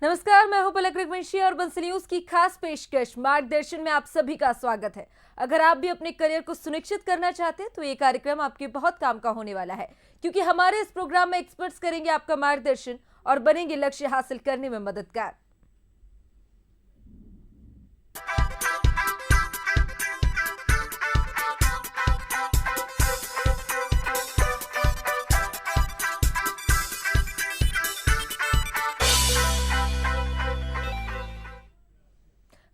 नमस्कार, मैं हूं पलक रघुवंशी और बंसल न्यूज की खास पेशकश मार्गदर्शन में आप सभी का स्वागत है। अगर आप भी अपने करियर को सुनिश्चित करना चाहते हैं तो ये कार्यक्रम आपके बहुत काम का होने वाला है, क्योंकि हमारे इस प्रोग्राम में एक्सपर्ट्स करेंगे आपका मार्गदर्शन और बनेंगे लक्ष्य हासिल करने में मददगार।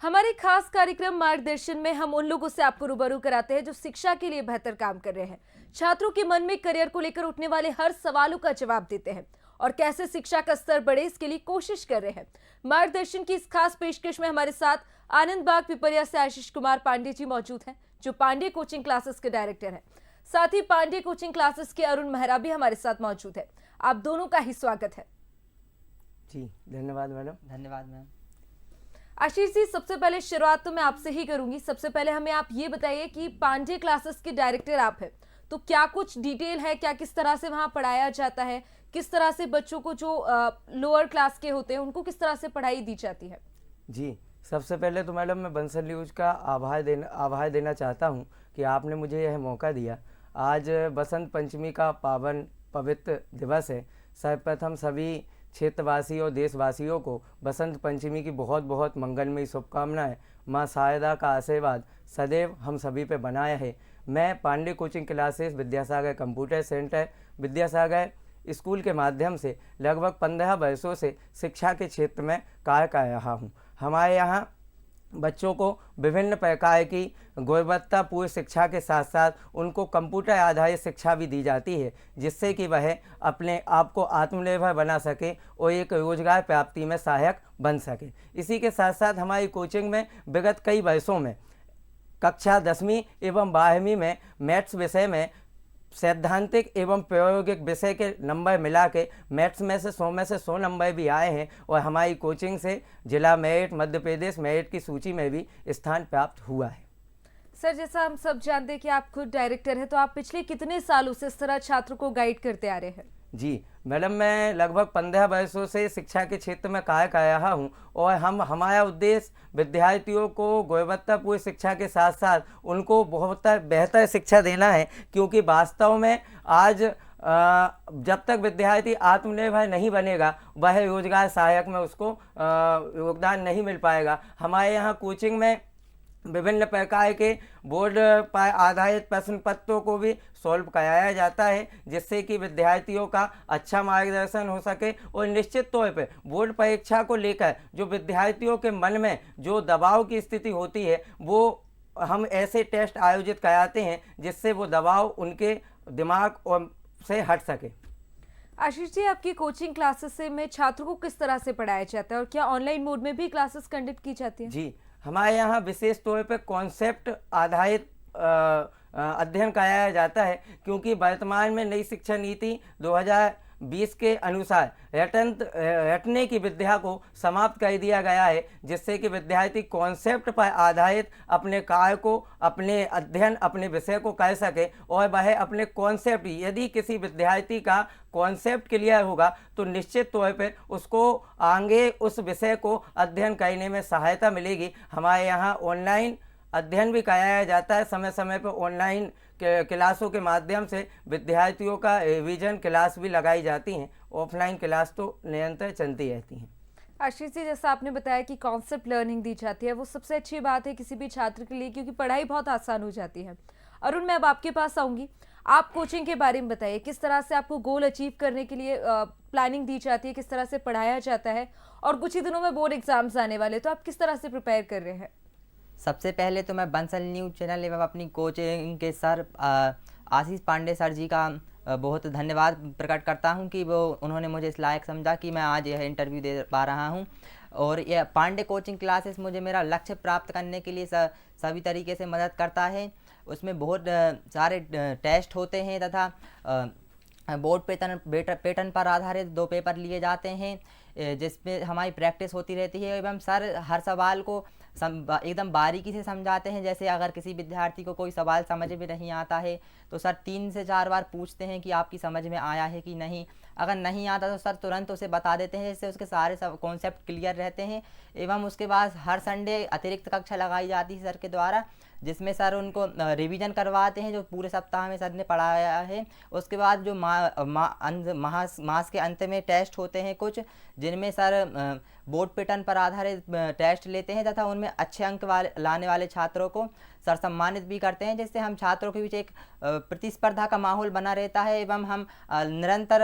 हमारे खास कार्यक्रम मार्गदर्शन में हम उन लोगों से आपको रूबरू कराते हैं जो शिक्षा के लिए बेहतर काम कर रहे हैं, छात्रों के मन में करियर को लेकर उठने वाले हर सवालों का जवाब देते हैं और कैसे शिक्षा का स्तर बढ़े इसके लिए कोशिश कर रहे हैं। मार्गदर्शन की इस खास पेशकश में हमारे साथ आनंद बाग पिपरिया से आशीष कुमार पांडे जी मौजूद हैं, जो पांडे कोचिंग क्लासेस के डायरेक्टर हैं। साथ ही पांडे कोचिंग क्लासेस के अरुण मेहरा भी हमारे साथ मौजूद है। आप दोनों का ही स्वागत है। जी धन्यवाद मैडम। धन्यवाद मैम। आशीष जी, सबसे पहले शुरुआत तो मैं आपसे ही करूंगी। सबसे पहले हमें आप ये बताइए कि पांडे क्लासेस के डायरेक्टर आप हैं, तो क्या कुछ डिटेल है, क्या किस तरह से वहां पढ़ाया जाता है, किस तरह से बच्चों को जो लोअर क्लास के होते हैं उनको किस तरह से पढ़ाई दी जाती है? जी सबसे पहले तो मैडम मैं बंसल न्यूज का आभार देना चाहता हूं कि आपने मुझे यह मौका दिया। आज बसंत पंचमी का पावन पवित्र दिवस है। सर्वप्रथम सभी क्षेत्रवासी और देशवासियों को बसंत पंचमी की बहुत बहुत मंगलमयी शुभकामनाएं। माँ शारदा का आशीर्वाद सदैव हम सभी पे बनाया है। मैं Pandey coaching classes Vidyasagar computer centre Vidyasagar school के माध्यम से लगभग 15 वर्षों से शिक्षा के क्षेत्र में कार्य कर रहा हूँ। हमारे यहाँ बच्चों को विभिन्न प्रकार की गुणवत्तापूर्ण शिक्षा के साथ साथ उनको कंप्यूटर आधारित शिक्षा भी दी जाती है, जिससे कि वह अपने आप को आत्मनिर्भर बना सके और एक रोजगार प्राप्ति में सहायक बन सके। इसी के साथ साथ हमारी कोचिंग में विगत कई वर्षों में कक्षा 10वीं एवं 12वीं में मैथ्स विषय में सैद्धांतिक एवं प्रायोगिक विषय के नंबर मिला के मैथ्स में से 100 नंबर भी आए हैं और हमारी कोचिंग से जिला मेरिट मध्य प्रदेश मेरिट की सूची में भी स्थान प्राप्त हुआ है। सर, जैसा हम सब जानते हैं कि आप खुद डायरेक्टर हैं, तो आप पिछले कितने सालों से इस तरह छात्रों को गाइड करते आ रहे हैं? जी मैडम, मैं लगभग 15 वर्षों से शिक्षा के क्षेत्र में कार्य कर रहा हूँ और हमारा उद्देश्य विद्यार्थियों को गुणवत्तापूर्ण शिक्षा के साथ साथ उनको बहुत बेहतर शिक्षा देना है, क्योंकि वास्तव में आज जब तक विद्यार्थी आत्मनिर्भर नहीं बनेगा वह रोजगार सहायक में उसको योगदान नहीं मिल पाएगा। हमारे यहाँ कोचिंग में विभिन्न प्रकार के बोर्ड पर आधारित प्रश्न पत्रों को भी सॉल्व कराया जाता है, जिससे कि विद्यार्थियों का अच्छा मार्गदर्शन हो सके और निश्चित तौर पर बोर्ड परीक्षा को लेकर जो विद्यार्थियों के मन में जो दबाव की स्थिति होती है वो हम ऐसे टेस्ट आयोजित कराते हैं जिससे वो दबाव उनके दिमाग और से हट सके। आशीष जी, आपकी कोचिंग क्लासेस से में छात्रों को किस तरह से पढ़ाया जाता है और क्या ऑनलाइन मोड में भी क्लासेस कंडक्ट की जाती है? जी, हमारे यहाँ विशेष तौर पर कॉन्सेप्ट आधारित अध्ययन कराया जाता है, क्योंकि वर्तमान में नई शिक्षा नीति 2020 के अनुसार रटने की विद्या को समाप्त कर दिया गया है, जिससे कि विद्यार्थी कॉन्सेप्ट पर आधारित अपने कार्य को, अपने अध्ययन, अपने विषय को कर सके और वह अपने कॉन्सेप्ट, यदि किसी विद्यार्थी का कॉन्सेप्ट क्लियर होगा तो निश्चित तौर पर उसको आगे उस विषय को अध्ययन करने में सहायता मिलेगी। हमारे यहाँ ऑनलाइन अध्ययन भी कराया जाता है। समय समय पर ऑनलाइन क्लासों के माध्यम से विद्यार्थियों का रिवीजन क्लास भी लगाई जाती हैं। ऑफलाइन क्लास तो निरंतर चलती रहती हैं। आशीष जी, जैसा आपने बताया कि कॉन्सेप्ट लर्निंग दी जाती है, वो सबसे अच्छी बात है किसी भी छात्र के लिए, क्योंकि पढ़ाई बहुत आसान हो जाती है। अरुण, मैं अब आपके पास आऊँगी। आप कोचिंग के बारे में बताइए, किस तरह से आपको गोल अचीव करने के लिए प्लानिंग दी जाती है, किस तरह से पढ़ाया जाता है, और कुछ ही दिनों में बोर्ड एग्जाम्स आने वाले, तो आप किस तरह से प्रिपेयर कर रहे हैं? सबसे पहले तो मैं बंसल न्यूज़ चैनल एवं अपनी कोचिंग के सर आशीष पांडे सर जी का बहुत धन्यवाद प्रकट करता हूं कि वो उन्होंने मुझे इस लायक समझा कि मैं आज यह इंटरव्यू दे पा रहा हूं। और यह पांडे कोचिंग क्लासेस मुझे मेरा लक्ष्य प्राप्त करने के लिए सभी तरीके से मदद करता है। उसमें बहुत सारे टेस्ट होते हैं तथा बोर्ड पैटर्न पर आधारित 2 पेपर लिए जाते हैं, जिसमें हमारी प्रैक्टिस होती रहती है एवं सर हर सवाल को एकदम बारीकी से समझाते हैं। जैसे अगर किसी विद्यार्थी को कोई सवाल समझ में नहीं आता है तो सर 3 से 4 बार पूछते हैं कि आपकी समझ में आया है कि नहीं। अगर नहीं आता तो सर तुरंत उसे बता देते हैं, जिससे उसके सारे सब कॉन्सेप्ट क्लियर रहते हैं। एवं उसके बाद हर संडे अतिरिक्त कक्षा लगाई जाती है सर के द्वारा, जिसमें सर उनको रिवीजन करवाते हैं जो पूरे सप्ताह में सर ने पढ़ाया है। उसके बाद जो मास के अंत में टेस्ट होते हैं कुछ, जिनमें सर बोर्ड पैटर्न पर आधारित टेस्ट लेते हैं तथा उनमें अच्छे अंक लाने वाले छात्रों को सर सम्मानित भी करते हैं, जिससे हम छात्रों के बीच एक प्रतिस्पर्धा का माहौल बना रहता है एवं हम निरंतर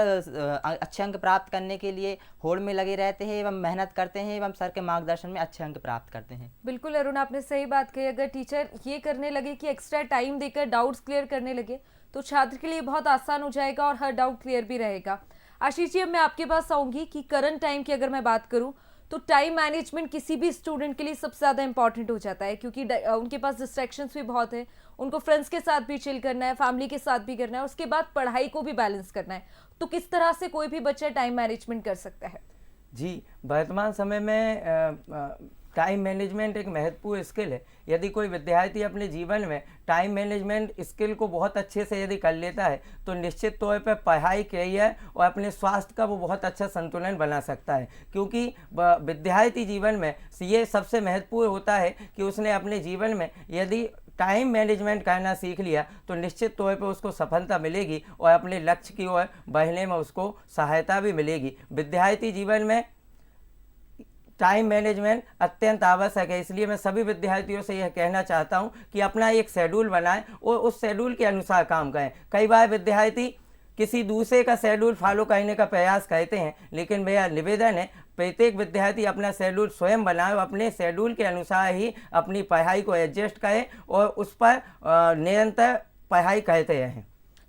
अच्छे अंक प्राप्त करने के लिए होड़ में लगे रहते हैं एवं मेहनत करते हैं एवं सर के मार्गदर्शन में अच्छे अंक प्राप्त करते हैं। बिल्कुल अरुण, आपने सही बात कही। अगर टीचर ये करने लगे कि एक्स्ट्रा टाइम देकर डाउट्स क्लियर करने लगे तो छात्र के लिए बहुत आसान हो जाएगा और हर डाउट क्लियर भी रहेगा। आशीष जी, अब मैं आपके पास आऊंगी कि करंट टाइम की अगर मैं बात करूं तो टाइम मैनेजमेंट किसी भी स्टूडेंट के लिए सबसे ज़्यादा इंपॉर्टेंट हो जाता है, क्योंकि उनके पास डिस्ट्रैक्शंस भी बहुत है। उनको फ्रेंड्स के साथ भी चिल करना है, फैमिली के साथ भी करना है, उसके बाद पढ़ाई को भी बैलेंस करना है। तो किस तरह से कोई भी बच्चा टाइम मैनेजमेंट कर सकता है? जी, वर्तमान समय में टाइम मैनेजमेंट एक महत्वपूर्ण स्किल है। यदि कोई विद्यार्थी अपने जीवन में टाइम मैनेजमेंट स्किल को बहुत अच्छे से यदि कर लेता है तो निश्चित तौर पर पढ़ाई, करियर और अपने स्वास्थ्य का वो बहुत अच्छा संतुलन बना सकता है, क्योंकि विद्यार्थी जीवन में ये सबसे महत्वपूर्ण होता है कि उसने अपने जीवन में यदि टाइम मैनेजमेंट करना सीख लिया तो निश्चित तौर पर उसको सफलता मिलेगी और अपने लक्ष्य की ओर बढ़ने में उसको सहायता भी मिलेगी। विद्यार्थी जीवन में टाइम मैनेजमेंट अत्यंत आवश्यक है, इसलिए मैं सभी विद्यार्थियों से यह कहना चाहता हूं कि अपना एक शेड्यूल बनाएं और उस शेड्यूल के अनुसार काम करें। कई बार विद्यार्थी किसी दूसरे का शेड्यूल फॉलो करने का प्रयास करते हैं, लेकिन मेरा निवेदन है प्रत्येक विद्यार्थी अपना शेड्यूल स्वयं बनाए और अपने शेड्यूल के अनुसार ही अपनी पढ़ाई को एडजस्ट करें और उस पर निरंतर पढ़ाई करते रहें।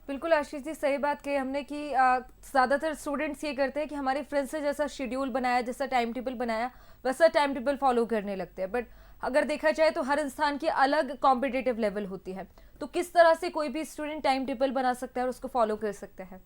बिल्कुल आशीष जी, सही बात कही हमने कि ज़्यादातर स्टूडेंट्स ये करते हैं कि हमारे फ्रेंड्स से जैसा शेड्यूल बनाया, जैसा टाइम टेबल बनाया, वैसा टाइम टेबल फॉलो करने लगते हैं। बट अगर देखा जाए तो हर इंसान की अलग कॉम्पिटिटिव लेवल होती है, तो किस तरह से कोई भी स्टूडेंट टाइम टेबल बना सकता है और उसको फॉलो कर सकता है?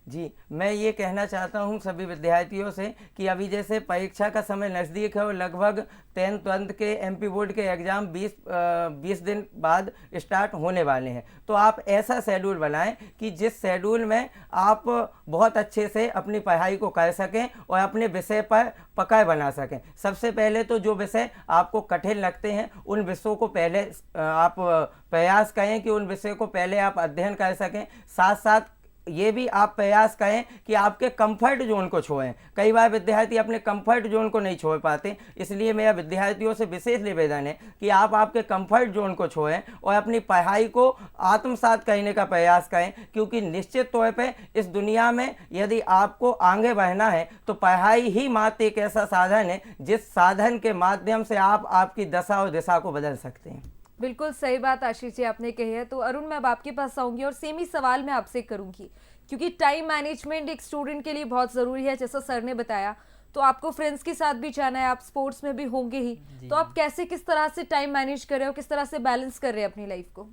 जी, मैं ये कहना चाहता हूँ सभी विद्यार्थियों से कि अभी जैसे परीक्षा का समय नज़दीक है और लगभग 10th के एमपी बोर्ड के एग्ज़ाम 20 दिन बाद स्टार्ट होने वाले हैं, तो आप ऐसा शेड्यूल बनाएं कि जिस शेड्यूल में आप बहुत अच्छे से अपनी पढ़ाई को कर सकें और अपने विषय पर पकड़ बना सकें। सबसे पहले तो जो विषय आपको कठिन लगते हैं उन विषयों को पहले आप प्रयास करें कि उन विषयों को पहले आप अध्ययन कर सकें। साथ साथ ये भी आप प्रयास करें कि आपके कंफर्ट जोन को छोड़ें। कई बार विद्यार्थी अपने कंफर्ट जोन को नहीं छोड़ पाते, इसलिए मेरा विद्यार्थियों से विशेष निवेदन है कि आप आपके कंफर्ट जोन को छोड़ें और अपनी पढ़ाई को आत्मसात करने का प्रयास करें, क्योंकि निश्चित तौर पे इस दुनिया में यदि आपको आगे बढ़ना है तो पढ़ाई ही मात्र एक ऐसा साधन है जिस साधन के माध्यम से आप आपकी दशा और दिशा को बदल सकते हैं। बिल्कुल सही बात आशीष जी आपने कही है। तो अरुण, मैं अब आपके पास आऊंगी और सेम ही सवाल मैं आपसे करूंगी, क्योंकि टाइम मैनेजमेंट एक स्टूडेंट के लिए बहुत ज़रूरी है। जैसा सर ने बताया, तो आपको फ्रेंड्स के साथ भी जाना है, आप स्पोर्ट्स में भी होंगे ही, तो आप कैसे किस तरह से टाइम मैनेज कर रहे हो, किस तरह से बैलेंस कर रहे हैं अपनी लाइफ को?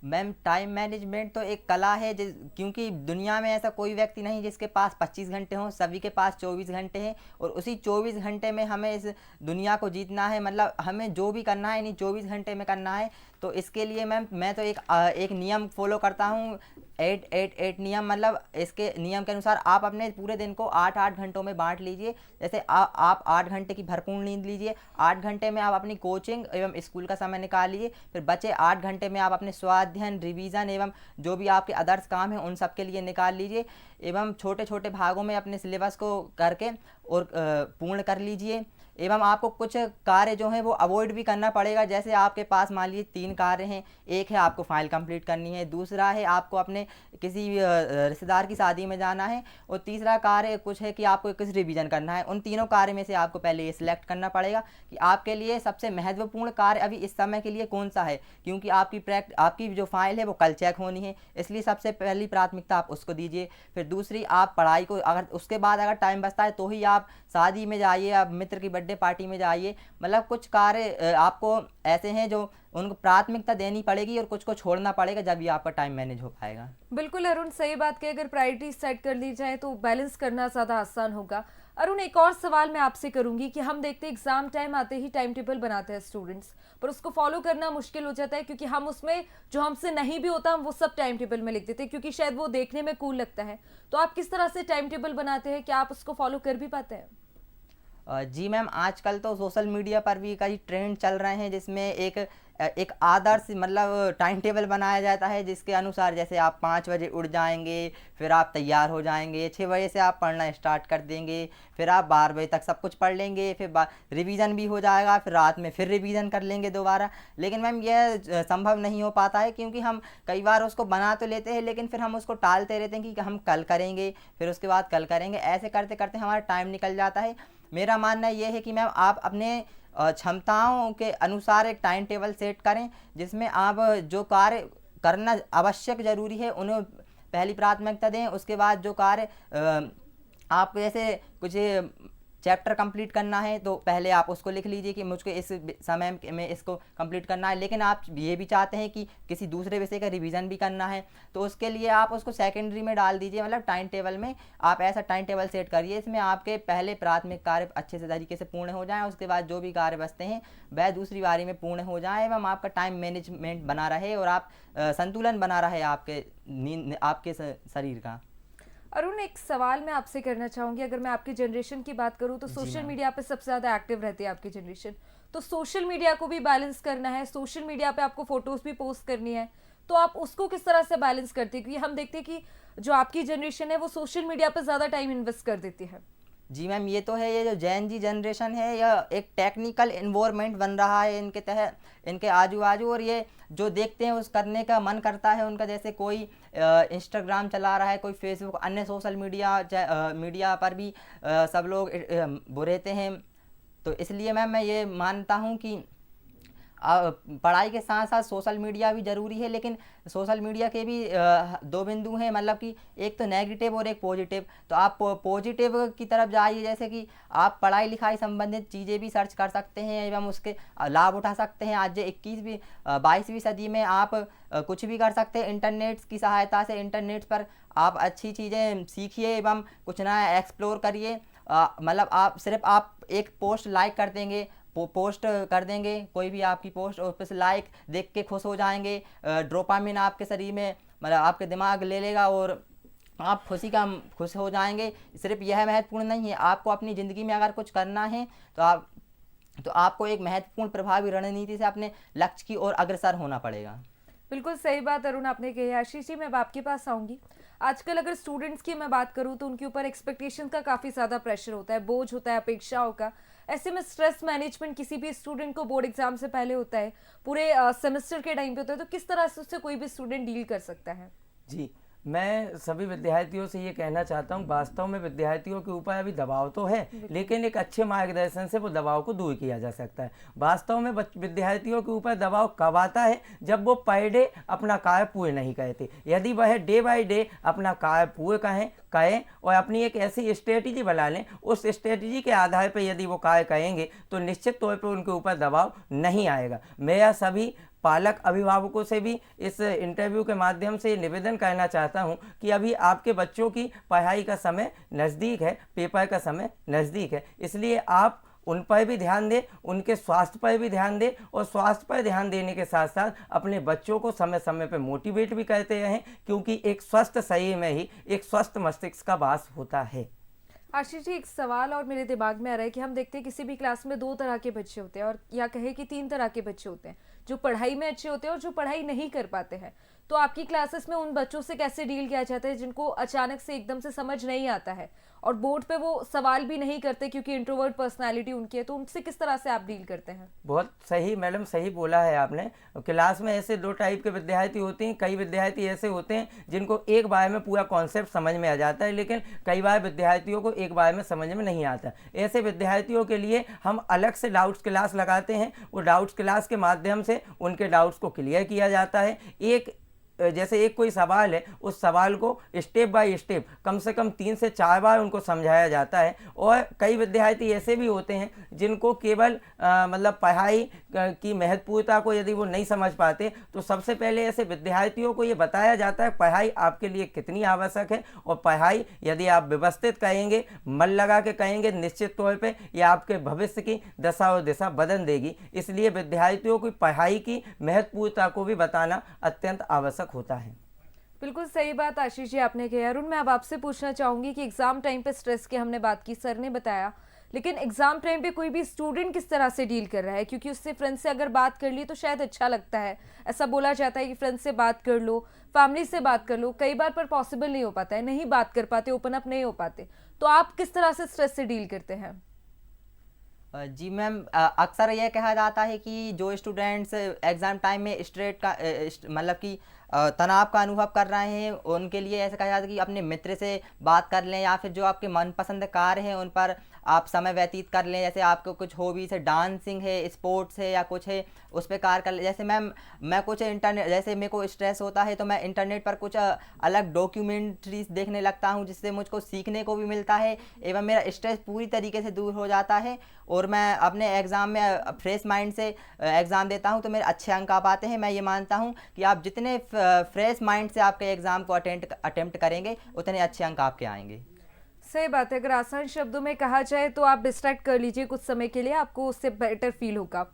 मैम, टाइम मैनेजमेंट तो एक कला है, क्योंकि दुनिया में ऐसा कोई व्यक्ति नहीं जिसके पास 25 घंटे हों, सभी के पास 24 घंटे हैं और उसी 24 घंटे में हमें इस दुनिया को जीतना है। मतलब हमें जो भी करना है इन्हीं 24 घंटे में करना है। तो इसके लिए मैम मैं तो एक नियम फॉलो करता हूँ, 8-8-8 नियम। मतलब इसके नियम के अनुसार आप अपने पूरे दिन को 8-8 घंटों में बांट लीजिए। जैसे आप 8 घंटे की भरपूर नींद लीजिए, 8 घंटे में आप अपनी कोचिंग एवं स्कूल का समय निकाल लीजिए, फिर बचे 8 घंटे में आप अपने स्वाध्ययन, रिवीजन एवं जो भी आपके अदर्स काम हैं उन सब के लिए निकाल लीजिए एवं छोटे छोटे भागों में अपने सिलेबस को करके और पूर्ण कर लीजिए। एवं आपको कुछ कार्य जो हैं वो अवॉइड भी करना पड़ेगा। जैसे आपके पास मान लीजिए 3 कार्य हैं, एक है आपको फाइल कंप्लीट करनी है, दूसरा है आपको अपने किसी रिश्तेदार की शादी में जाना है और तीसरा कार्य कुछ है कि आपको किस रिवीजन करना है। उन तीनों कार्य में से आपको पहले ये सिलेक्ट करना पड़ेगा कि आपके लिए सबसे महत्वपूर्ण कार्य अभी इस समय के लिए कौन सा है, क्योंकि आपकी जो फाइल है वो कल चेक होनी है, इसलिए सबसे पहली प्राथमिकता आप उसको दीजिए। फिर दूसरी, आप पढ़ाई को, अगर उसके बाद अगर टाइम बचता है तो ही आप शादी में जाइए, आप मित्र की बर्थडे पार्टी में जाइए। मतलब कुछ कार्य आपको ऐसे हैं जो उनको प्राथमिकता देनी पड़ेगी और कुछ को छोड़ना पड़ेगा, जब भी आपका टाइम मैनेज हो पाएगा। बिल्कुल अरुण, सही बात कि अगर प्रायोरिटी सेट कर ली जाए तो बैलेंस करना ज़्यादा आसान होगा। अरुण, एक और सवाल मैं आपसे करूंगी कि हम देखते हैं एग्जाम टाइम आते ही टाइम टेबल बनाते हैं स्टूडेंट्स, पर उसको फॉलो करना मुश्किल हो जाता है क्योंकि हम उसमें जो हमसे नहीं भी होता हम वो सब टाइम टेबल में लिख देते हैं क्योंकि शायद वो देखने में कूल लगता है। तो आप किस तरह से टाइम टेबल बनाते हैं, क्या आप उसको फॉलो कर भी पाते हैं? जी मैम, आजकल तो सोशल मीडिया पर भी कई ट्रेंड चल रहे हैं जिसमें एक आदर्श मतलब टाइम टेबल बनाया जाता है, जिसके अनुसार जैसे आप 5 बजे उठ जाएंगे, फिर आप तैयार हो जाएंगे, 6 बजे से आप पढ़ना स्टार्ट कर देंगे, फिर आप 12 बजे तक सब कुछ पढ़ लेंगे, फिर रिवीजन भी हो जाएगा, फिर रात में फिर रिवीजन कर लेंगे दोबारा। लेकिन मैम यह संभव नहीं हो पाता है क्योंकि हम कई बार उसको बना तो लेते हैं लेकिन फिर हम उसको टालते रहते हैं कि हम कल करेंगे, फिर उसके बाद कल करेंगे, ऐसे करते करते हमारा टाइम निकल जाता है। मेरा मानना यह है कि मैम आप अपने क्षमताओं के अनुसार एक टाइम टेबल सेट करें, जिसमें आप जो कार्य करना आवश्यक ज़रूरी है उन्हें पहली प्राथमिकता दें। उसके बाद जो कार्य आपको जैसे कुछ चैप्टर कंप्लीट करना है तो पहले आप उसको लिख लीजिए कि मुझको इस समय में इसको कंप्लीट करना है। लेकिन आप ये भी चाहते हैं कि किसी दूसरे विषय का रिवीजन भी करना है तो उसके लिए आप उसको सेकेंडरी में डाल दीजिए, मतलब टाइम टेबल में आप ऐसा टाइम टेबल सेट करिए इसमें आपके पहले प्राथमिक कार्य अच्छे से तरीके से पूर्ण हो जाएँ, उसके बाद जो भी कार्य बचते हैं वह दूसरी बारी में पूर्ण हो जाए एवं आपका टाइम मैनेजमेंट बना रहे और आप संतुलन बना रहे आपके शरीर का। अरुण, एक सवाल मैं आपसे करना चाहूंगी, अगर मैं आपकी जनरेशन की बात करूं तो सोशल मीडिया पे सबसे ज़्यादा एक्टिव रहती है आपकी जनरेशन, तो सोशल मीडिया को भी बैलेंस करना है, सोशल मीडिया पे आपको फोटोज भी पोस्ट करनी है, तो आप उसको किस तरह से बैलेंस करते हैं? क्योंकि हम देखते हैं कि जो आपकी जनरेशन है वो सोशल मीडिया पे ज़्यादा टाइम इन्वेस्ट कर देती है। जी मैम, ये तो है, ये जो जेन जी जनरेशन है यह एक टेक्निकल इन्वायरमेंट बन रहा है इनके तहत, इनके आजू बाजू, और ये जो देखते हैं उस करने का मन करता है उनका। जैसे कोई इंस्टाग्राम चला रहा है, कोई फेसबुक, अन्य सोशल मीडिया पर भी सब लोग वो रहते हैं। तो इसलिए मैम मैं ये मानता हूँ कि पढ़ाई के साथ साथ सोशल मीडिया भी ज़रूरी है, लेकिन सोशल मीडिया के भी दो बिंदु हैं, मतलब कि एक तो नेगेटिव और एक पॉजिटिव। तो आप पॉजिटिव की तरफ जाइए, जैसे कि आप पढ़ाई लिखाई संबंधित चीज़ें भी सर्च कर सकते हैं एवं उसके लाभ उठा सकते हैं। आज 22वीं सदी में आप कुछ भी कर सकते हैं इंटरनेट की सहायता से। इंटरनेट पर आप अच्छी चीज़ें सीखिए एवं कुछ नया एक्सप्लोर करिए। मतलब आप एक पोस्ट लाइक कर देंगे, पोस्ट कर देंगे कोई भी आपकी पोस्ट, और उस लाइक देख के खुश हो जाएंगे, डोपामिन आपके शरीर में मतलब आपके दिमाग ले लेगा और आप खुश हो जाएंगे। सिर्फ यह महत्वपूर्ण नहीं है, आपको अपनी ज़िंदगी में अगर कुछ करना है तो आपको एक महत्वपूर्ण प्रभावी रणनीति से अपने लक्ष्य की ओर अग्रसर होना पड़ेगा। बिल्कुल सही बात अरुण आपने कही। आशीष जी, मैं अब आपके पास आऊंगी। आजकल अगर स्टूडेंट्स की मैं बात करूं तो उनके ऊपर एक्सपेक्टेशन का काफ़ी ज़्यादा प्रेशर होता है, बोझ होता है अपेक्षाओं का। ऐसे में स्ट्रेस मैनेजमेंट किसी भी स्टूडेंट को बोर्ड एग्जाम से पहले होता है, पूरे सेमेस्टर के टाइम पे होता है, तो किस तरह से उससे कोई भी स्टूडेंट डील कर सकता है? जी, मैं सभी विद्यार्थियों से ये कहना चाहता हूँ, वास्तव में विद्यार्थियों के ऊपर अभी दबाव तो है, लेकिन एक अच्छे मार्गदर्शन से वो दबाव को दूर किया जा सकता है। वास्तव में विद्यार्थियों के ऊपर दबाव कब आता है? जब वो पर डे अपना कार्य पूरे नहीं करते। यदि वह डे बाय डे अपना कार्य पूरे करें और अपनी एक ऐसी स्ट्रेटजी बना लें, उस स्ट्रेटजी के आधार पर यदि वो कार्य करेंगे तो निश्चित तौर पर उनके ऊपर दबाव नहीं आएगा। मेरा सभी पालक अभिभावकों से भी इस इंटरव्यू के माध्यम से निवेदन करना चाहता हूं कि अभी आपके बच्चों की पढ़ाई का समय नज़दीक है, पेपर का समय नज़दीक है, इसलिए आप उन पर भी ध्यान दें, उनके स्वास्थ्य पर भी ध्यान दें और स्वास्थ्य पर ध्यान देने के साथ साथ अपने बच्चों को समय समय पर मोटिवेट भी करते रहें, क्योंकि एक स्वस्थ शरीर में ही एक स्वस्थ मस्तिष्क का वास होता है। आशीष जी, एक सवाल और मेरे दिमाग में आ रहा है कि हम देखते हैं किसी भी क्लास में 2 तरह के बच्चे होते हैं, और या कहे कि 3 तरह के बच्चे होते हैं, जो पढ़ाई में अच्छे होते हैं और जो पढ़ाई नहीं कर पाते हैं। तो आपकी क्लासेस में उन बच्चों से कैसे डील किया जाता है जिनको अचानक से एकदम से समझ नहीं आता है और बोर्ड पे वो सवाल भी नहीं करते क्योंकि इंट्रोवर्ट पर्सनालिटी उनकी है, तो उनसे किस तरह से आप डील करते हैं? बहुत सही मैडम, सही बोला है आपने। क्लास में ऐसे 2 टाइप के विद्यार्थी होते हैं। कई विद्यार्थी ऐसे होते हैं जिनको एक बार में पूरा कॉन्सेप्ट समझ में आ जाता है, लेकिन कई बार विद्यार्थियों को एक बार में समझ में नहीं आता। ऐसे विद्यार्थियों के लिए हम अलग से डाउट्स क्लास लगाते हैं। वो डाउट्स क्लास के माध्यम से उनके डाउट्स को क्लियर किया जाता है। एक जैसे एक कोई सवाल है, उस सवाल को स्टेप बाय स्टेप कम से कम 3 से 4 बार उनको समझाया जाता है। और कई विद्यार्थी ऐसे भी होते हैं जिनको केवल मतलब पढ़ाई की महत्वपूर्णता को यदि वो नहीं समझ पाते, तो सबसे पहले ऐसे विद्यार्थियों को ये बताया जाता है पढ़ाई आपके लिए कितनी आवश्यक है, और पढ़ाई यदि आप व्यवस्थित करेंगे, मन लगा के करेंगे, निश्चित तौर पे ये आपके भविष्य की दशा और दिशा बदल देगी। इसलिए विद्यार्थियों को पढ़ाई की महत्वपूर्णता को भी बताना अत्यंत आवश्यक होता है। बिल्कुल सही बात आशीष जी आपने कही। अरुण, मैं अब आपसे पूछना चाहूंगी कि एग्जाम टाइम पे स्ट्रेस की हमने बात की, सर ने बताया, लेकिन एग्जाम टाइम पे कोई भी स्टूडेंट किस तरह से डील कर रहा है, क्योंकि उससे फ्रेंड से अगर बात कर ली तो शायद अच्छा लगता है, ऐसा बोला जाता है कि फ्रेंड से बात कर लो, फैमिली से बात कर लो, कई बार पर पॉसिबल नहीं हो पाता है, नहीं बात कर पाते, ओपन अप नहीं हो पाते, तो आप किस तरह से स्ट्रेस से डील करते हैं? जी मैम, अक्सर यह कहा जाता है कि जो स्टूडेंट्स एग्ज़ाम टाइम में मतलब कि तनाव का अनुभव कर रहे हैं, उनके लिए ऐसा कहा जाता है कि अपने मित्र से बात कर लें, या फिर जो आपके मनपसंद कार्य हैं उन पर आप समय व्यतीत कर लें। जैसे आपको कुछ हॉबीज़ है, डांसिंग है, स्पोर्ट्स है, या कुछ है, उस पर कार्य कर लें। जैसे मैम, मैं कुछ इंटरनेट, जैसे मेरे को स्ट्रेस होता है तो मैं इंटरनेट पर कुछ अलग डॉक्यूमेंट्रीज देखने लगता हूँ, जिससे मुझको सीखने को भी मिलता है एवं मेरा स्ट्रेस पूरी तरीके से दूर हो जाता है, और मैं अपने एग्ज़ाम में फ्रेश माइंड से एग्ज़ाम देता हूँ तो मेरे अच्छे अंक आ पाते हैं। मैं ये मानता हूँ कि आप जितने फ्रेश माइंड से आपके एग्ज़ाम को अटेम्प्ट करेंगे, उतने अच्छे अंक आपके आएंगे। सही बात है। अगर आसान शब्दों में कहा जाए तो आप डिस्ट्रैक्ट कर लीजिए कुछ समय के लिए, आपको उससे बेटर फील होगा।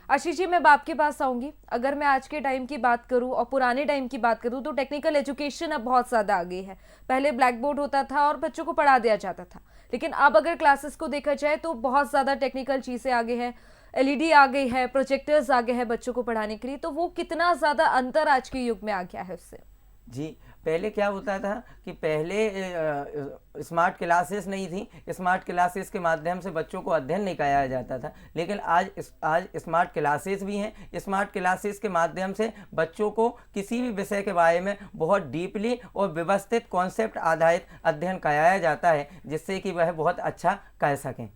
आशीष जी, मैं अब आपके पास आऊंगी। अगर मैं आज के टाइम की बात करूं और पुराने टाइम की बात करूं तो टेक्निकल एजुकेशन अब बहुत ज़्यादा आ गई है। पहले ब्लैक बोर्ड होता था और बच्चों को पढ़ा दिया जाता था, लेकिन अब अगर क्लासेस को देखा जाए तो बहुत ज़्यादा टेक्निकल चीज़ें आगे हैं, एलईडी आ गई है, प्रोजेक्टर्स आ गए हैं बच्चों को पढ़ाने के लिए। तो वो कितना ज़्यादा अंतर आज के युग में आ गया है उससे? जी, पहले क्या होता था कि पहले स्मार्ट क्लासेस नहीं थी, स्मार्ट क्लासेस के माध्यम से बच्चों को अध्ययन नहीं कराया जाता था, लेकिन आज स्मार्ट क्लासेस भी हैं। स्मार्ट क्लासेस के माध्यम से बच्चों को किसी भी विषय के बारे में बहुत डीपली और व्यवस्थित कॉन्सेप्ट आधारित अध्ययन कराया जाता है, जिससे कि वह बहुत अच्छा कर सकें।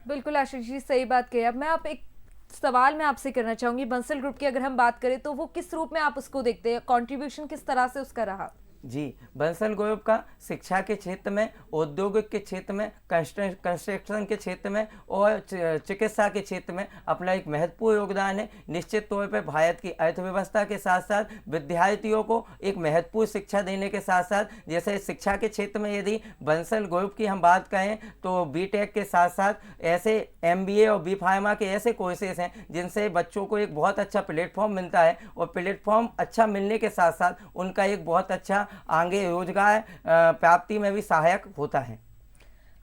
बिल्कुल आशीष जी, सही बात कही। अब मैं आप एक सवाल मैं आपसे करना चाहूंगी, बंसल ग्रुप की अगर हम बात करें तो वो किस रूप में आप उसको देखते हैं, कंट्रीब्यूशन किस तरह से उसका रहा? जी, बंसल ग्रुप का शिक्षा के क्षेत्र में, औद्योगिक के क्षेत्र में, कंस्ट्रक्शन के क्षेत्र में और चिकित्सा के क्षेत्र में अपना एक महत्वपूर्ण योगदान है। निश्चित तौर पर भारत की अर्थव्यवस्था के साथ साथ विद्यार्थियों को एक महत्वपूर्ण शिक्षा देने के साथ साथ, जैसे शिक्षा के क्षेत्र में यदि बंसल ग्रुप की हम बात करें तो बीटेक के साथ साथ ऐसे एमबीए और बी फार्मा के ऐसे कोर्सेज हैं जिनसे बच्चों को एक बहुत अच्छा प्लेटफॉर्म मिलता है, और प्लेटफॉर्म अच्छा मिलने के साथ साथ उनका एक बहुत अच्छा आगे रोजगार प्राप्ति में भी सहायक होता है।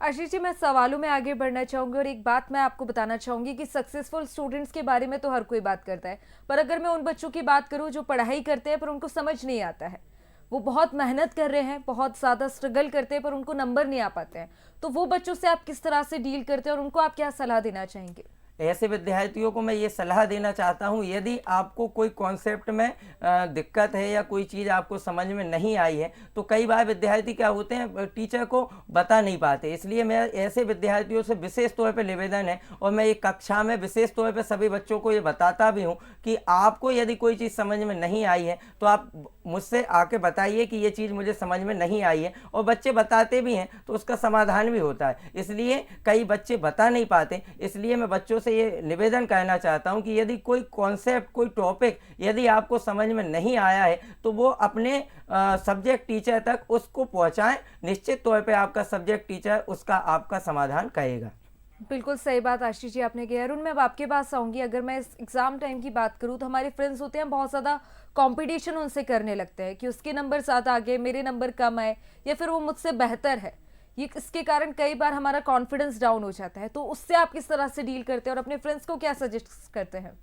आशीष जी, मैं सवालों में आगे बढ़ना चाहूंगी और एक बात मैं आपको बताना चाहूंगी कि सक्सेसफुल स्टूडेंट्स के बारे में तो हर कोई बात करता है, पर अगर मैं उन बच्चों की बात करूं जो पढ़ाई करते हैं पर उनको समझ नहीं आता है, वो बहुत मेहनत कर रहे हैं, बहुत ज़्यादा स्ट्रगल करते हैं पर उनको नंबर नहीं आ पाते हैं, तो वो बच्चों से आप किस तरह से डील करते हैं और उनको आप क्या सलाह देना चाहेंगे? ऐसे विद्यार्थियों को मैं ये सलाह देना चाहता हूँ, यदि आपको कोई कॉन्सेप्ट में दिक्कत है या कोई चीज़ आपको समझ में नहीं आई है, तो कई बार विद्यार्थी क्या होते हैं, टीचर को बता नहीं पाते। इसलिए मैं ऐसे विद्यार्थियों से विशेष तौर पे निवेदन है, और मैं एक कक्षा में विशेष तौर पे सभी बच्चों को ये बताता भी हूँ कि आपको यदि कोई चीज़ समझ में नहीं आई है तो आप मुझसे आके बताइए कि ये चीज़ मुझे समझ में नहीं आई है, और बच्चे बताते भी हैं तो उसका समाधान भी होता है। इसलिए कई बच्चे बता नहीं पाते, इसलिए मैं बच्चों से ये निवेदन करना चाहता हूं कि यदि कोई कॉन्सेप्ट, कोई टॉपिक यदि आपको समझ में नहीं आया है तो वो अपने सब्जेक्ट टीचर तक उसको पहुंचाएं। निश्चित तौर पे आपका सब्जेक्ट टीचर उसका आपका समाधान करेगा। बिल्कुल सही बात आशीष जी आपने कही। अरुण, मैं अब आपके पास आऊंगी। अगर मैं इस एग्जाम टाइम की बात करूं तो हमारे फ्रेंड्स होते हैं, बहुत ज़्यादा कंपटीशन उनसे करने लगते हैं कि उसके नंबर ज़्यादा आ गए, मेरे नंबर कम आए, या फिर वो मुझसे बेहतर है। ये इसके कारण कई बार हमारा कॉन्फिडेंस डाउन हो जाता है, तो उससे आप किस तरह से डील करते हैं और अपने फ्रेंड्स को क्या सजेस्ट करते हैं?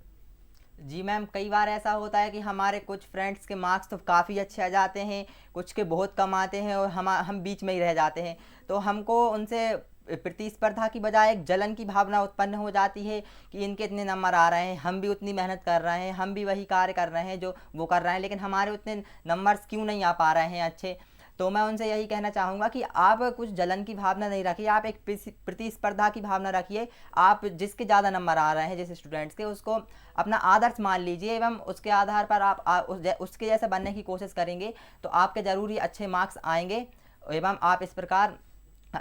जी मैम, कई बार ऐसा होता है कि हमारे कुछ फ्रेंड्स के मार्क्स तो काफ़ी अच्छे आ जाते हैं, कुछ के बहुत कम आते हैं, और हम बीच में ही रह जाते हैं। तो हमको उनसे प्रतिस्पर्धा की बजाय एक जलन की भावना उत्पन्न हो जाती है कि इनके इतने नंबर आ रहे हैं, हम भी उतनी मेहनत कर रहे हैं, हम भी वही कार्य कर रहे हैं जो वो कर रहे हैं, लेकिन हमारे उतने नंबर्स क्यों नहीं आ पा रहे हैं अच्छे। तो मैं उनसे यही कहना चाहूँगा कि आप कुछ जलन की भावना नहीं रखिए, आप एक प्रतिस्पर्धा की भावना रखिए। आप जिसके ज़्यादा नंबर आ रहे हैं जिस स्टूडेंट्स के, उसको अपना आदर्श मान लीजिए एवं उसके आधार पर आप उसके जैसा बनने की कोशिश करेंगे तो आपके ज़रूर ही अच्छे मार्क्स आएंगे एवं आप इस प्रकार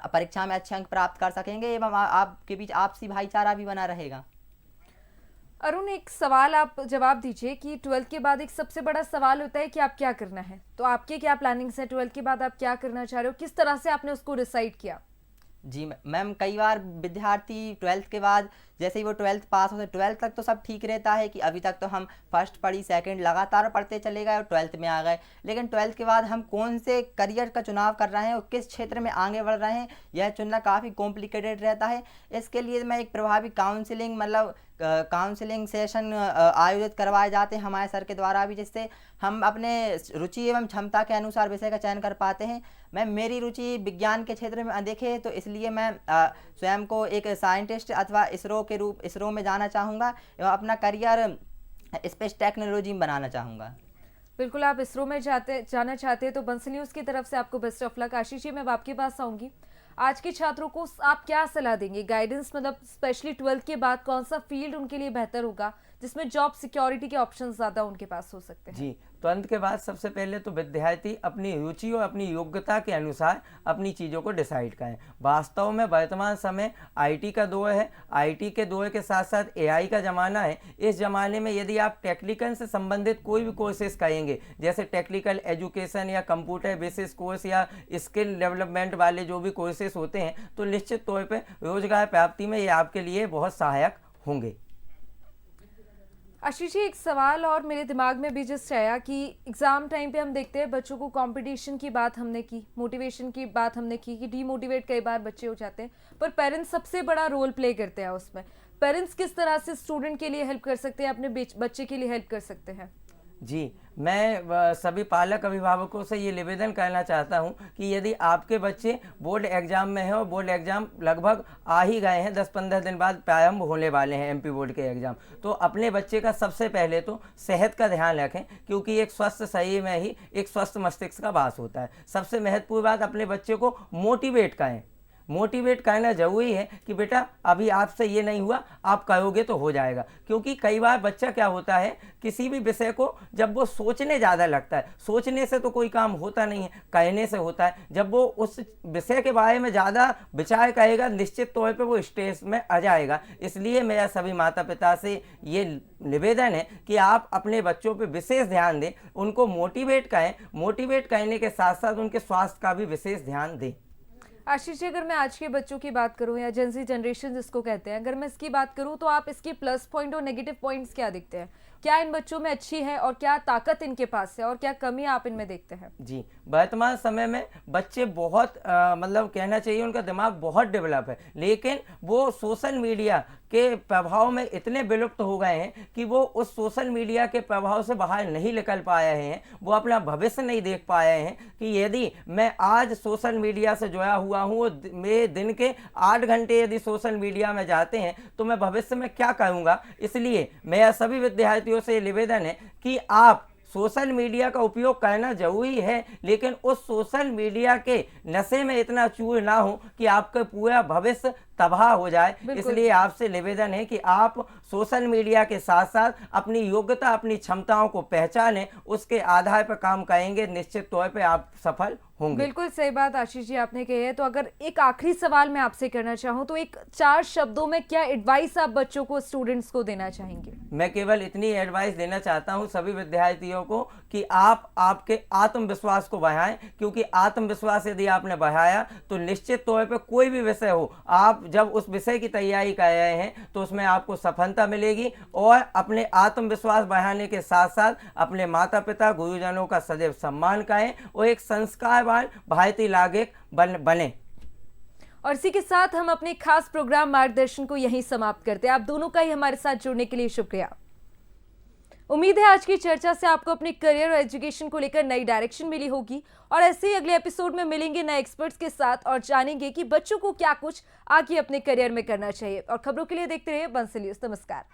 परीक्षा में अच्छे अंक प्राप्त कर सकेंगे एवं आपके बीच आपसी भाईचारा भी बना रहेगा। अरुण, एक सवाल आप जवाब दीजिए कि 12th के बाद एक सबसे बड़ा सवाल होता है कि आप क्या करना है, तो आपके क्या प्लानिंग्स है? 12th के बाद आप क्या करना चाह रहे हो, किस तरह से आपने उसको डिसाइड किया? जी मैम, कई बार विद्यार्थी 12th के बाद जैसे ही वो 12th पास होते 12th तक तो सब ठीक रहता है कि अभी तक तो हम फर्स्ट पढ़ी, सेकंड लगातार पढ़ते चले गए और 12th में आ गए, लेकिन 12th के बाद हम कौन से करियर का चुनाव कर रहे हैं और किस क्षेत्र में आगे बढ़ रहे हैं यह चुनना काफ़ी कॉम्प्लिकेटेड रहता है। इसके लिए मैं एक प्रभावी काउंसलिंग सेशन आयोजित करवाए जाते हैं हमारे सर के द्वारा भी, जिससे हम अपने रुचि एवं क्षमता के अनुसार विषय का चयन कर पाते हैं। मैं मेरी रुचि विज्ञान के क्षेत्र में देखे तो इसलिए मैं स्वयं को एक साइंटिस्ट अथवा इसरो में जाना चाहूँगा एवं अपना करियर स्पेस टेक्नोलॉजी में बनाना चाहूँगा। बिल्कुल, आप इसरो में जाना चाहते हैं तो बंसल न्यूज़ की तरफ से आपको best of luck. Ashish ji, मैं आपके पास आऊँगी। आज के छात्रों को आप क्या सलाह देंगे? गाइडेंस मतलब स्पेशली 12th के बाद कौन सा फील्ड उनके लिए बेहतर होगा जिसमें जॉब सिक्योरिटी के ऑप्शंस ज़्यादा उनके पास हो सकते हैं? जी, 12th के बाद सबसे पहले तो विद्यार्थी अपनी रुचि और अपनी योग्यता के अनुसार अपनी चीज़ों को डिसाइड करें। वास्तव में वर्तमान समय आईटी का दौर है, आईटी के दौर के साथ साथ एआई का ज़माना है। इस ज़माने में यदि आप टेक्निकल से संबंधित कोई भी कोर्सेज करेंगे, जैसे टेक्निकल एजुकेशन या कंप्यूटर बेसिस कोर्स या स्किल डेवलपमेंट वाले जो भी कोर्सेज होते हैं, तो निश्चित तौर पर रोजगार प्राप्ति में ये आपके लिए बहुत सहायक होंगे। आशीष जी, एक सवाल और मेरे दिमाग में भी जस्ट आया कि एग्ज़ाम टाइम पे हम देखते हैं बच्चों को कंपटीशन की बात हमने की, मोटिवेशन की बात हमने की कि डीमोटिवेट कई बार बच्चे हो जाते हैं, पर पेरेंट्स सबसे बड़ा रोल प्ले करते हैं उसमें। पेरेंट्स किस तरह से स्टूडेंट के लिए हेल्प कर सकते हैं, अपने बच्चे के लिए हेल्प कर सकते हैं? जी, मैं सभी पालक अभिभावकों से ये निवेदन करना चाहता हूँ कि यदि आपके बच्चे बोर्ड एग्ज़ाम में हैं और बोर्ड एग्ज़ाम लगभग आ ही गए हैं, 10-15 दिन बाद प्रारंभ होने वाले हैं एमपी बोर्ड के एग्ज़ाम, तो अपने बच्चे का सबसे पहले तो सेहत का ध्यान रखें, क्योंकि एक स्वस्थ शरीर में ही एक स्वस्थ मस्तिष्क का वास होता है। सबसे महत्वपूर्ण बात, अपने बच्चे को मोटिवेट करें। मोटिवेट करना जरूरी है कि बेटा अभी आपसे ये नहीं हुआ, आप करोगे तो हो जाएगा। क्योंकि कई बार बच्चा क्या होता है, किसी भी विषय को जब वो सोचने ज़्यादा लगता है, सोचने से तो कोई काम होता नहीं है, कहने से होता है। जब वो उस विषय के बारे में ज़्यादा विचार करेगा, निश्चित तौर पे वो स्ट्रेस में आ जाएगा। इसलिए मेरा सभी माता पिता से ये निवेदन है कि आप अपने बच्चों पे विशेष ध्यान दें, उनको मोटिवेट करें। मोटिवेट करने के साथ साथ उनके स्वास्थ्य का भी विशेष ध्यान दें। आशीष जी, अगर मैं आज के बच्चों की बात करूं या जेनजी जनरेशन जिसको कहते हैं, अगर मैं इसकी बात करूं तो आप इसकी प्लस पॉइंट और नेगेटिव पॉइंट्स क्या दिखते हैं? क्या इन बच्चों में अच्छी है और क्या ताकत इनके पास है और क्या कमी आप इनमें देखते हैं? जी, वर्तमान समय में बच्चे बहुत मतलब कहना चाहिए उनका दिमाग बहुत डेवलप है, लेकिन वो सोशल मीडिया के प्रभाव में इतने विलुप्त हो गए हैं कि वो उस सोशल मीडिया के प्रभाव से बाहर नहीं निकल पा रहे हैं। वो अपना भविष्य नहीं देख पा रहे हैं कि यदि मैं आज सोशल मीडिया से जुड़ा हुआ हूँ, मेरे दिन के 8 घंटे यदि सोशल मीडिया में जाते हैं तो मैं भविष्य में क्या करूँगा। इसलिए मेरा सभी विद्यार्थियों से निवेदन है कि आप सोशल मीडिया का उपयोग करना जरूरी है, लेकिन उस सोशल मीडिया के नशे में इतना चूर ना हो कि आपका पूरा भविष्य तबाह हो जाए। इसलिए आपसे निवेदन है कि आप सोशल मीडिया के साथ साथ अपनी योग्यता, अपनी क्षमताओं को पहचानें, उसके आधार पर काम करेंगे, निश्चित तौर पे आप सफल होंगे। बिल्कुल सही बात आशीष जी आपने कही है। तो अगर एक आखिरी सवाल मैं आपसे करना चाहूँ तो एक 4 शब्दों में क्या एडवाइस आप बच्चों को, स्टूडेंट्स को देना चाहेंगे? मैं केवल इतनी एडवाइस देना चाहता हूं सभी विद्यार्थियों को कि आप आपके आत्मविश्वास को बढ़ाएं, क्योंकि आत्मविश्वास यदि आपने बढ़ाया तो निश्चित तौर पे कोई भी विषय हो, आप जब उस विषय की तैयारी कर रहे हैं तो उसमें आपको सफलता मिलेगी। और अपने आत्मविश्वास बढ़ाने के साथ साथ अपने माता पिता, गुरुजनों का सदैव सम्मान करें और एक संस्कारवान भारतीय नागरिक बने। और इसी के साथ हम अपने खास प्रोग्राम मार्गदर्शन को यहीं समाप्त करते हैं। आप दोनों का ही हमारे साथ जुड़ने के लिए शुक्रिया। उम्मीद है आज की चर्चा से आपको अपने करियर और एजुकेशन को लेकर नई डायरेक्शन मिली होगी, और ऐसे ही अगले एपिसोड में मिलेंगे नए एक्सपर्ट्स के साथ और जानेंगे कि बच्चों को क्या कुछ आगे अपने करियर में करना चाहिए। और खबरों के लिए देखते रहिए बंसल न्यूज़। नमस्कार।